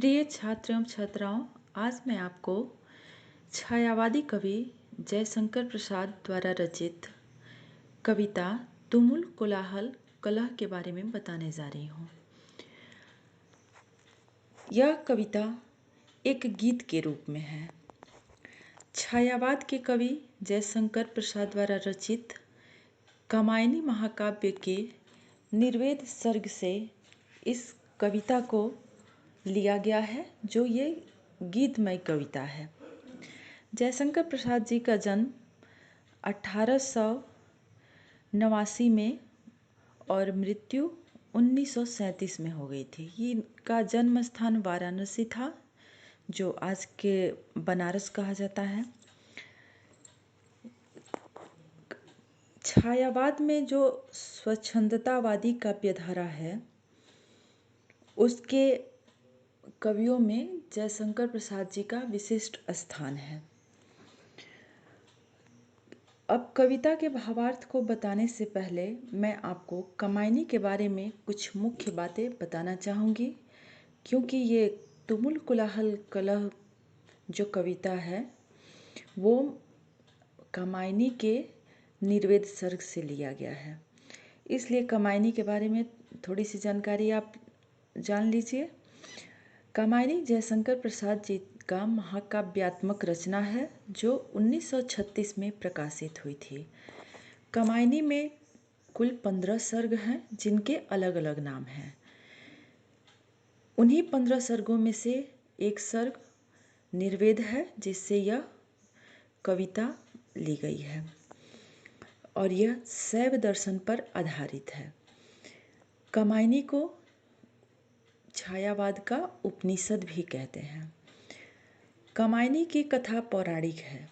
प्रिय छात्र एवं छात्राओं, आज मैं आपको छायावादी कवि जयशंकर प्रसाद द्वारा रचित कविता तुमुल कोलाहल कलह के बारे में बताने जा रही हूँ। यह कविता एक गीत के रूप में है। छायावाद के कवि जयशंकर प्रसाद द्वारा रचित कामायनी महाकाव्य के निर्वेद सर्ग से इस कविता को लिया गया है, जो ये गीतमय कविता है। जयशंकर प्रसाद जी का जन्म 1889 में और मृत्यु 1937 में हो गई थी। इनका जन्म स्थान वाराणसी था, जो आज के बनारस कहा जाता है। छायावाद में जो स्वच्छंदतावादी काव्यधारा है, उसके कवियों में जयशंकर प्रसाद जी का विशिष्ट स्थान है। अब कविता के भावार्थ को बताने से पहले मैं आपको कामायनी के बारे में कुछ मुख्य बातें बताना चाहूँगी, क्योंकि ये तुमुल कोलाहल कलह जो कविता है वो कामायनी के निर्वेद सर्ग से लिया गया है। इसलिए कामायनी के बारे में थोड़ी सी जानकारी आप जान लीजिए। कामायनी जयशंकर प्रसाद जी का महाकाव्यात्मक रचना है, जो 1936 में प्रकाशित हुई थी। कामायनी में कुल 15 सर्ग हैं, जिनके अलग अलग नाम हैं। उन्हीं 15 सर्गों में से एक सर्ग निर्वेद है, जिससे यह कविता ली गई है, और यह शैव दर्शन पर आधारित है। कामायनी को छायावाद का उपनिषद भी कहते हैं। कामायनी की कथा पौराणिक है।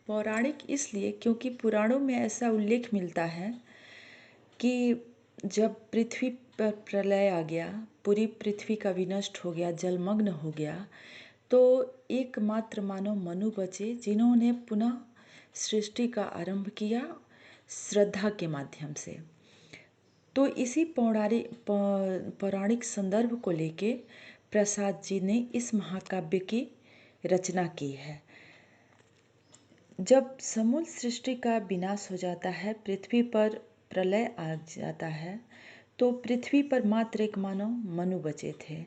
पौराणिक इसलिए क्योंकि पुराणों में ऐसा उल्लेख मिलता है कि जब पृथ्वी पर प्रलय आ गया, पूरी पृथ्वी का विनष्ट हो गया, जलमग्न हो गया, तो एकमात्र मानव मनु बचे, जिन्होंने पुनः सृष्टि का आरंभ किया श्रद्धा के माध्यम से। तो इसी पौराणिक संदर्भ को लेके प्रसाद जी ने इस महाकाव्य की रचना की है। जब समूल सृष्टि का विनाश हो जाता है, पृथ्वी पर प्रलय आ जाता है, तो पृथ्वी पर मात्र एक मानव मनु बचे थे।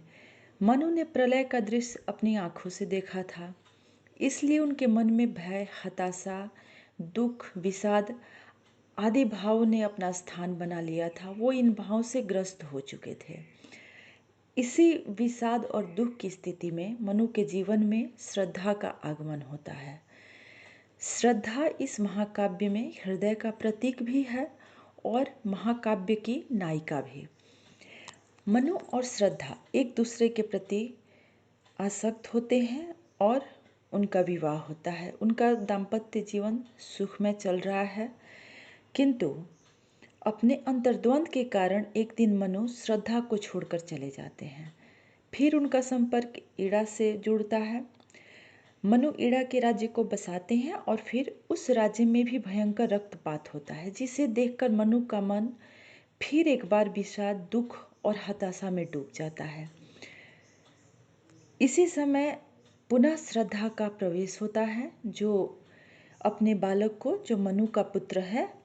मनु ने प्रलय का दृश्य अपनी आंखों से देखा था, इसलिए उनके मन में भय, हताशा, दुख, विषाद आदि भाव ने अपना स्थान बना लिया था। वो इन भावों से ग्रस्त हो चुके थे। इसी विषाद और दुख की स्थिति में मनु के जीवन में श्रद्धा का आगमन होता है। श्रद्धा इस महाकाव्य में हृदय का प्रतीक भी है और महाकाव्य की नायिका भी। मनु और श्रद्धा एक दूसरे के प्रति आसक्त होते हैं और उनका विवाह होता है। उनका दाम्पत्य जीवन सुखमय चल रहा है, किंतु अपने अंतर्द्वंद के कारण एक दिन मनु श्रद्धा को छोड़कर चले जाते हैं। फिर उनका संपर्क इड़ा से जुड़ता है। मनु इड़ा के राज्य को बसाते हैं और फिर उस राज्य में भी भयंकर रक्तपात होता है, जिसे देखकर मनु का मन फिर एक बार विषाद, दुख और हताशा में डूब जाता है। इसी समय पुनः श्रद्धा का प्रवेश होता है, जो अपने बालक को, जो मनु का पुत्र है,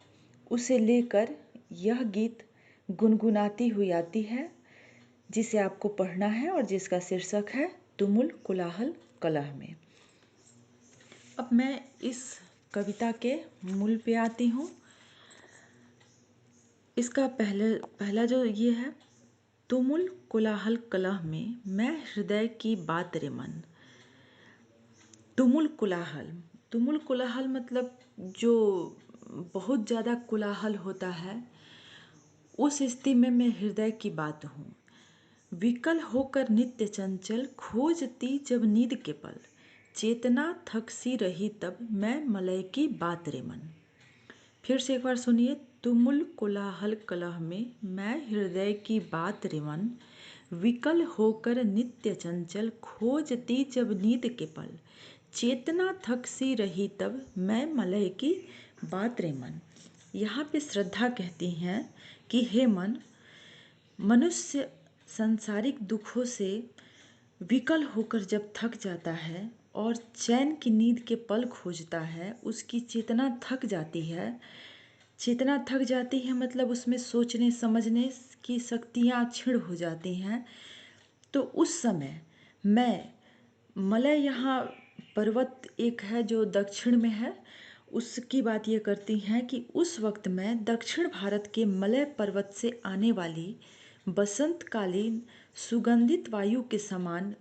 उसे लेकर यह गीत गुनगुनाती हुई आती है, जिसे आपको पढ़ना है और जिसका शीर्षक है तुमुल कोलाहल कलह में। अब मैं इस कविता के मूल पे आती हूँ। इसका पहला जो ये है, तुमुल कोलाहल कलह में मैं हृदय की बात रे मन। तुमुल कोलाहल मतलब जो बहुत ज़्यादा कोलाहल होता है, उस स्थिति में मैं हृदय की बात हूँ। विकल होकर नित्य चंचल, खोजती जब नींद के पल, चेतना थक सी रही तब मैं मलय की बात रे मन। फिर से एक बार सुनिए। तुमुल कोलाहल कलह में मैं हृदय की बात रे मन, विकल होकर नित्य चंचल, खोजती जब नींद के पल, चेतना थक सी रही तब मैं मलय की बात रे मन। यहाँ पे श्रद्धा कहती हैं कि हे मन, मनुष्य सांसारिक दुखों से विकल होकर जब थक जाता है और चैन की नींद के पल खोजता है, उसकी चेतना थक जाती है। चेतना थक जाती है मतलब उसमें सोचने समझने की शक्तियाँ क्षीण हो जाती हैं। तो उस समय मैं मलय यहाँ पर्वत एक है जो दक्षिण में है, उसकी बात ये करती हैं कि उस वक्त मैं दक्षिण भारत के मलय पर्वत से आने वाली बसंतकालीन सुगंधित वायु के समान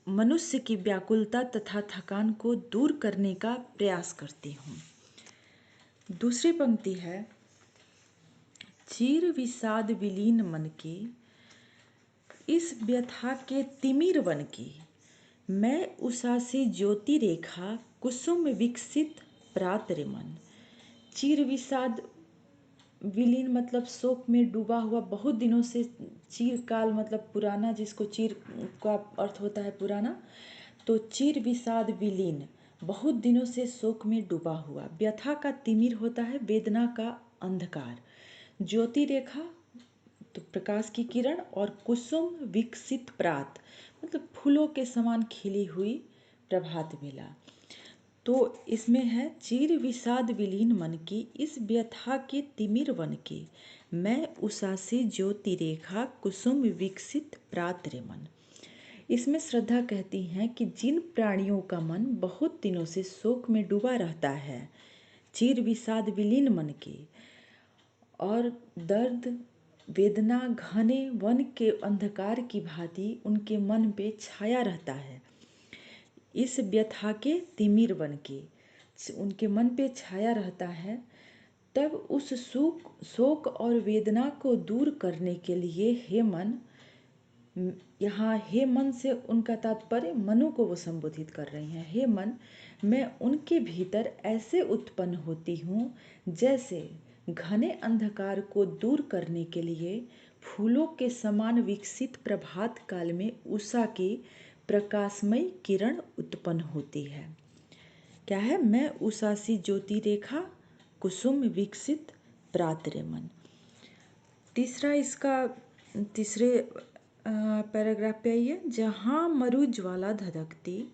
मनुष्य की व्याकुलता तथा थकान को दूर करने का प्रयास करती हूँ। दूसरी पंक्ति है, चीर विषाद विलीन मन की, इस व्यथा के तिमिर वन की, मैं उषा से ज्योति रेखा कुसुम विकसित प्रात रे मन। चीर विषाद विलीन मतलब शोक में डूबा हुआ, बहुत दिनों से, चिरकाल मतलब पुराना, जिसको चीर का अर्थ होता है पुराना, तो चिर विषाद विलीन बहुत दिनों से शोक में डूबा हुआ। व्यथा का तिमिर होता है वेदना का अंधकार। ज्योति रेखा तो प्रकाश की किरण, और कुसुम विकसित प्रात मतलब फूलों के समान खिली हुई प्रभात बेला। तो इसमें है, चीर विषाद विलीन मन की, इस व्यथा के तिमिर वन की, मैं उषा से ज्योति रेखा कुसुम विकसित प्रात रे मन। इसमें श्रद्धा कहती हैं कि जिन प्राणियों का मन बहुत दिनों से शोक में डूबा रहता है, चीर विषाद विलीन मन की, और दर्द वेदना घने वन के अंधकार की भांति उनके मन पे छाया रहता है, इस व्यथा के तिमिर वन की उनके मन पे छाया रहता है, तब उस शोक और वेदना को दूर करने के लिए हे मन, यहाँ हे मन से उनका तात्पर्य मनु को वो संबोधित कर रही हैं। हे मन, मैं उनके भीतर ऐसे उत्पन्न होती हूँ जैसे घने अंधकार को दूर करने के लिए फूलों के समान विकसित प्रभात काल में उषा की प्रकाशमयी किरण उत्पन्न होती है। क्या है? मैं उषा सी ज्योति रेखा कुसुम विकसित प्रात रे मन। तीसरे पैराग्राफ पे आइए, जहाँ मरु ज्वाला धधकती,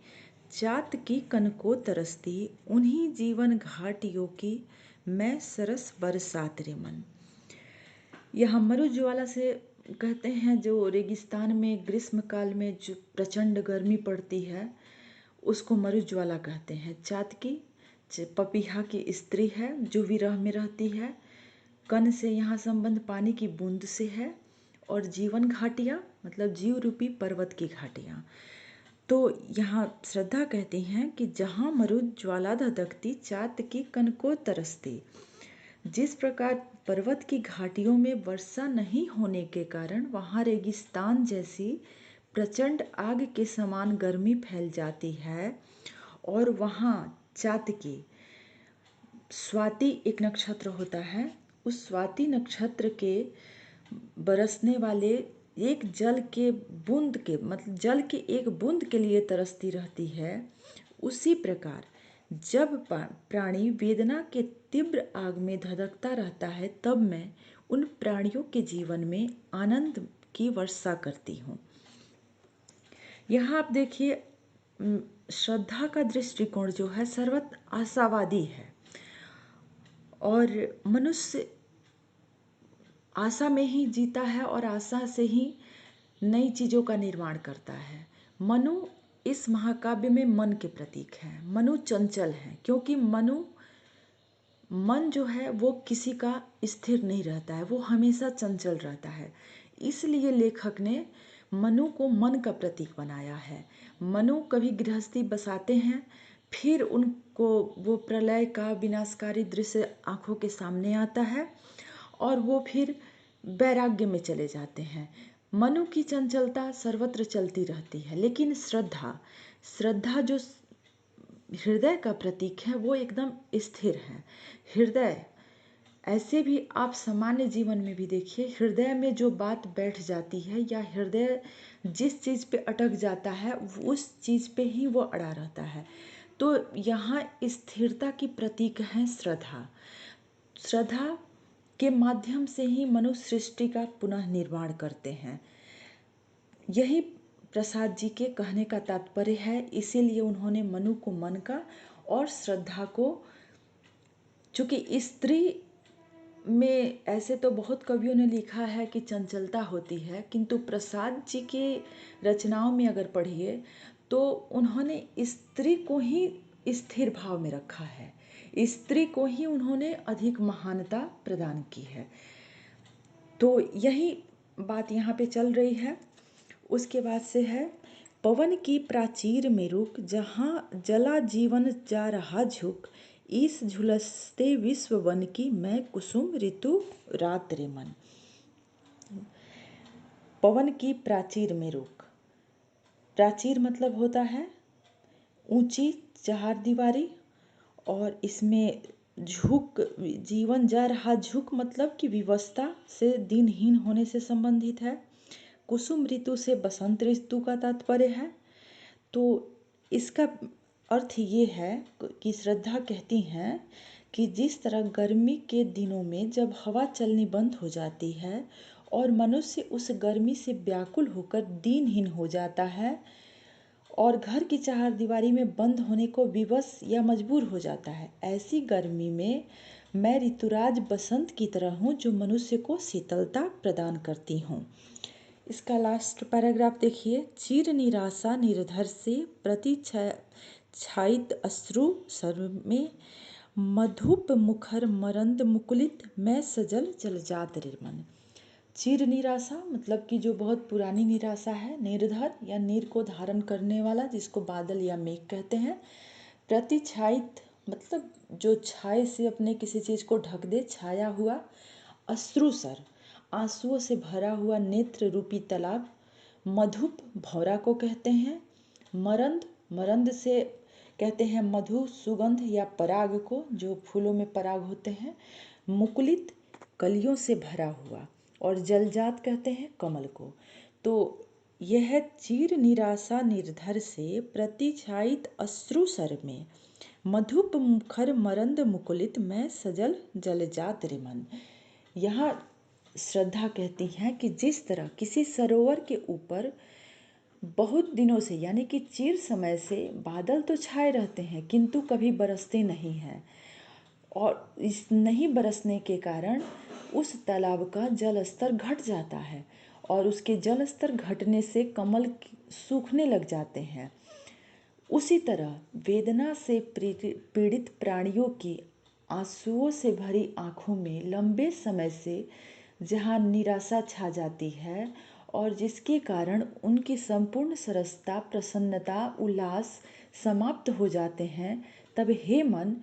चात की कनको तरसती, उन्हीं जीवन घाटियों की मैं सरस बरसात रे मन। यहाँ मरु ज्वाला से कहते हैं जो रेगिस्तान में ग्रीष्म काल में जो प्रचंड गर्मी पड़ती है, उसको मरु ज्वाला कहते हैं। चात की पपीहा की स्त्री है जो विरह में रहती है। कन से यहाँ संबंध पानी की बूंद से है, और जीवन घाटियाँ मतलब जीव रूपी पर्वत की घाटियाँ। तो यहाँ श्रद्धा कहती हैं कि जहाँ मरु ज्वाला धधकती, चात की कनको तरसती, जिस प्रकार पर्वत की घाटियों में वर्षा नहीं होने के कारण वहाँ रेगिस्तान जैसी प्रचंड आग के समान गर्मी फैल जाती है, और वहाँ चात की स्वाति एक नक्षत्र होता है, उस स्वाति नक्षत्र के बरसने वाले एक जल के बूंद के मतलब जल के एक बूंद के लिए तरसती रहती है, उसी प्रकार जब प्राणी वेदना के तीव्र आग में धधकता रहता है, तब मैं उन प्राणियों के जीवन में आनंद की वर्षा करती हूँ। यहाँ आप देखिए, श्रद्धा का दृष्टिकोण जो है सर्वत्र आशावादी है, और मनुष्य आशा में ही जीता है और आशा से ही नई चीज़ों का निर्माण करता है। मनु इस महाकाव्य में मन के प्रतीक है। मनु चंचल है, क्योंकि मन जो है वो किसी का स्थिर नहीं रहता है, वो हमेशा चंचल रहता है। इसलिए लेखक ने मनु को मन का प्रतीक बनाया है। मनु कभी गृहस्थी बसाते हैं, फिर उनको वो प्रलय का विनाशकारी दृश्य आँखों के सामने आता है, और वो फिर वैराग्य में चले जाते हैं। मनु की चंचलता सर्वत्र चलती रहती है, लेकिन श्रद्धा जो हृदय का प्रतीक है वो एकदम स्थिर है। हृदय ऐसे भी आप सामान्य जीवन में भी देखिए, हृदय में जो बात बैठ जाती है या हृदय जिस चीज़ पे अटक जाता है उस चीज़ पे ही वो अड़ा रहता है। तो यहाँ स्थिरता की प्रतीक है श्रद्धा। श्रद्धा के माध्यम से ही मनुष्य सृष्टि का पुनः निर्माण करते हैं। यही प्रसाद जी के कहने का तात्पर्य है। इसीलिए उन्होंने मनु को मन का और श्रद्धा को, चूँकि स्त्री में ऐसे तो बहुत कवियों ने लिखा है कि चंचलता होती है, किंतु प्रसाद जी के रचनाओं में अगर पढ़िए तो उन्होंने स्त्री को ही स्थिर भाव में रखा है, स्त्री को ही उन्होंने अधिक महानता प्रदान की है। तो यही बात यहाँ पे चल रही है। उसके बाद से है, पवन की प्राचीर में रुक, जहाँ जला जीवन जा रहा झुक, ईस झुलसते विश्व वन की, मैं कुसुम ऋतु रात रे मन। पवन की प्राचीर में रुक, प्राचीर मतलब होता है ऊंची चारदीवारी, और इसमें झुक, जीवन जा रहा झुक मतलब कि विवशता से, दिनहीन होने से संबंधित है। कुसुम ऋतु से बसंत ऋतु का तात्पर्य है। तो इसका अर्थ ये है कि श्रद्धा कहती हैं कि जिस तरह गर्मी के दिनों में जब हवा चलनी बंद हो जाती है और मनुष्य उस गर्मी से व्याकुल होकर दीनहीन हो जाता है और घर की चारदीवारी में बंद होने को विवश या मजबूर हो जाता है, ऐसी गर्मी में मैं ऋतुराज बसंत की तरह हूँ जो मनुष्य को शीतलता प्रदान करती हूँ। इसका लास्ट पैराग्राफ देखिए, चीर निराशा निर्धर से प्रति छाइत अश्रु सर्व में, मधुप मुखर मरंद मुकुलित, मैं सजल जलजात रिमन। चीर निराशा मतलब कि जो बहुत पुरानी निराशा है, निर्धर या नीर को धारण करने वाला, जिसको बादल या मेघ कहते हैं। प्रतिछायित मतलब जो छाए से अपने किसी चीज़ को ढक दे, छाया हुआ। अश्रुसर आंसुओं से भरा हुआ नेत्र रूपी तालाब। मधुप भौरा को कहते हैं। मरंद, मरंद से कहते हैं मधु सुगंध या पराग को, जो फूलों में पराग होते हैं। मुकुलित कलियों से भरा हुआ, और जलजात कहते हैं कमल को। तो यह चीर निराशा निर्धर से प्रतिछायित अश्रुसर में, मधुप मुखर मरंद मुकुलित, मैं सजल जलजात रिमन। यहाँ श्रद्धा कहती हैं कि जिस तरह किसी सरोवर के ऊपर बहुत दिनों से, यानी कि चिर समय से बादल तो छाए रहते हैं किंतु कभी बरसते नहीं हैं, और इस नहीं बरसने के कारण उस तालाब का जल स्तर घट जाता है, और उसके जल स्तर घटने से कमल सूखने लग जाते हैं। उसी तरह वेदना से पीड़ित प्राणियों की आंसुओं से भरी आँखों में लंबे समय से जहाँ निराशा छा जाती है, और जिसके कारण उनकी संपूर्ण सरसता, प्रसन्नता, उल्लास समाप्त हो जाते हैं, तब हे मन,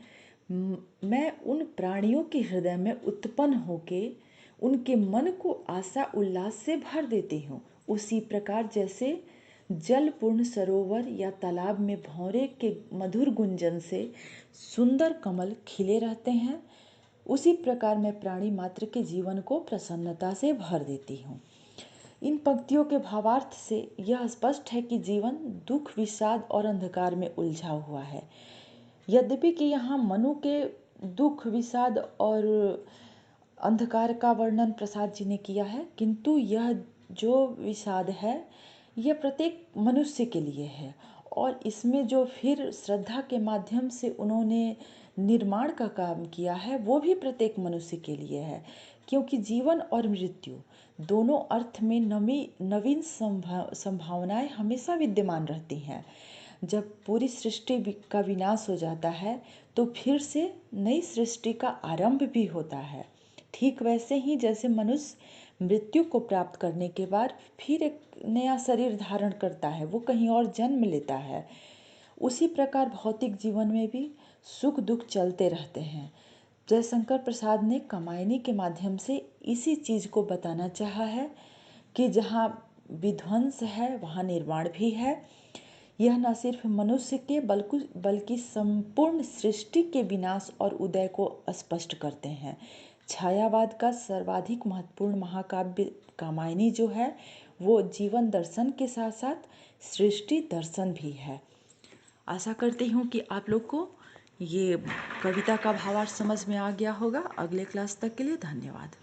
मैं उन प्राणियों के हृदय में उत्पन्न होके उनके मन को आशा उल्लास से भर देती हूँ। उसी प्रकार जैसे जलपूर्ण सरोवर या तालाब में भौरे के मधुर गुंजन से सुंदर कमल खिले रहते हैं, उसी प्रकार मैं प्राणी मात्र के जीवन को प्रसन्नता से भर देती हूँ। इन पंक्तियों के भावार्थ से यह स्पष्ट है कि जीवन दुख, विषाद और अंधकार में उलझा हुआ है। यद्यपि कि यहाँ मनु के दुख, विषाद और अंधकार का वर्णन प्रसाद जी ने किया है, किंतु यह जो विषाद है यह प्रत्येक मनुष्य के लिए है, और इसमें जो फिर श्रद्धा के माध्यम से उन्होंने निर्माण का काम किया है वो भी प्रत्येक मनुष्य के लिए है, क्योंकि जीवन और मृत्यु दोनों अर्थ में नवीन संभावनाएं हमेशा विद्यमान रहती हैं। जब पूरी सृष्टि का विनाश हो जाता है तो फिर से नई सृष्टि का आरंभ भी होता है। ठीक वैसे ही जैसे मनुष्य मृत्यु को प्राप्त करने के बाद फिर एक नया शरीर धारण करता है, वो कहीं और जन्म लेता है, उसी प्रकार भौतिक जीवन में भी सुख दुख चलते रहते हैं। जयशंकर प्रसाद ने कामायनी के माध्यम से इसी चीज़ को बताना चाहा है कि जहाँ विध्वंस है वहाँ निर्माण भी है। यह न सिर्फ मनुष्य के बल्कि संपूर्ण सृष्टि के विनाश और उदय को स्पष्ट करते हैं। छायावाद का सर्वाधिक महत्वपूर्ण महाकाव्य कामायनी जो है वो जीवन दर्शन के साथ साथ सृष्टि दर्शन भी है। आशा करती हूँ कि आप लोग को ये कविता का भावार्थ समझ में आ गया होगा। अगले क्लास तक के लिए धन्यवाद।